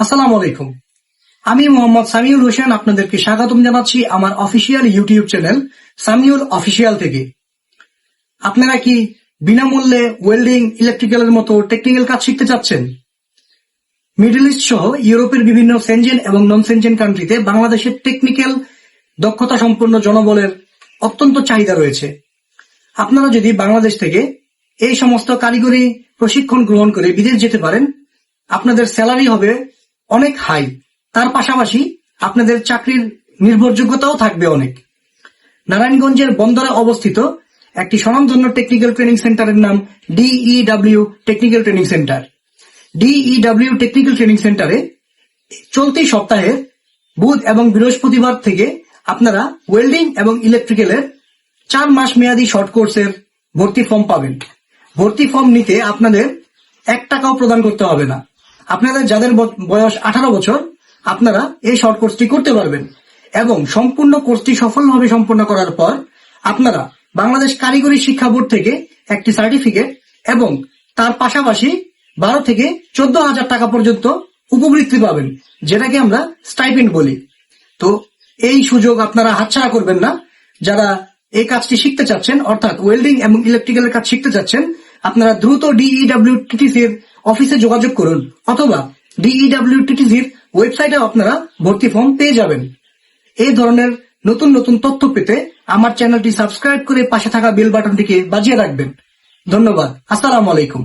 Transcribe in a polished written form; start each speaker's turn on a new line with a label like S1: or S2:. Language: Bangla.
S1: আসসালামু আলাইকুম। আমি মোহাম্মদ সামিউল হোসেন আপনাদেরকে স্বাগতম জানাচ্ছি আমার official YouTube channel Samiul official থেকে। আপনারা কি বিনামূল্যে ওয়েল্ডিং, ইলেকট্রিক্যালের মতো টেকনিক্যাল কাজ শিখতে চাচ্ছেন? মিডল ইস্ট সহ ইউরোপের বিভিন্ন সেনজেন এবং নন সেনজেন কান্ট্রিতে বাংলাদেশের টেকনিক্যাল দক্ষতা সম্পন্ন জনবলের অত্যন্ত চাহিদা রয়েছে। আপনারা যদি বাংলাদেশ থেকে এই সমস্ত কারিগরি প্রশিক্ষণ গ্রহণ করে বিদেশ যেতে পারেন, আপনাদের স্যালারি হবে অনেক হাই। তার পাশাপাশি আপনাদের চাকরির নির্ভরযোগ্যতাও থাকবে অনেক। নারায়ণগঞ্জের বন্দরে অবস্থিত একটি স্বনামধন্য টেকনিক্যাল ট্রেনিং সেন্টারের নাম DEW technical training centre. DEW technical training সেন্টারে চলতি সপ্তাহে বুধ এবং বৃহস্পতিবার থেকে আপনারা ওয়েল্ডিং এবং ইলেকট্রিক্যালের 4 মাস মেয়াদী শর্ট কোর্সের ভর্তি ফর্ম পাবেন। ভর্তি ফর্ম নিতে আপনাদের 1 টাকাও প্রদান করতে হবে না। আপনাদের যাদের বয়স 18 বছর, আপনারা এই শর্ট কোর্সটি করতে পারবেন এবং সম্পূর্ণ কোর্সটি সফলভাবে সম্পন্ন করার পর আপনারা বাংলাদেশ কারিগরি শিক্ষা বোর্ড থেকে একটি সার্টিফিকেট এবং তার পাশাপাশি 12 থেকে 14,000 টাকা পর্যন্ত উপবৃত্তি পাবেন, যেটাকে আমরা স্টাইপেন্ড বলি। তো এই সুযোগ আপনারা হাতছাড়া করবেন না। যারা এই কাজটি শিখতে চাচ্ছেন, অর্থাৎ ওয়েল্ডিং এবং ইলেকট্রিক্যালের কাজ শিখতে চাচ্ছেন, আপনারা দ্রুত DEW TTC এর অফিসে যোগাযোগ করুন অথবা DEW TTC এর ওয়েবসাইটে আপনারা ভর্তি ফর্ম পেয়ে যাবেন। এই ধরনের নতুন নতুন তথ্য পেতে আমার চ্যানেলটি সাবস্ক্রাইব করে পাশে থাকা বেল বাটনটিকে বাজিয়ে রাখবেন। ধন্যবাদ। আসসালামু আলাইকুম।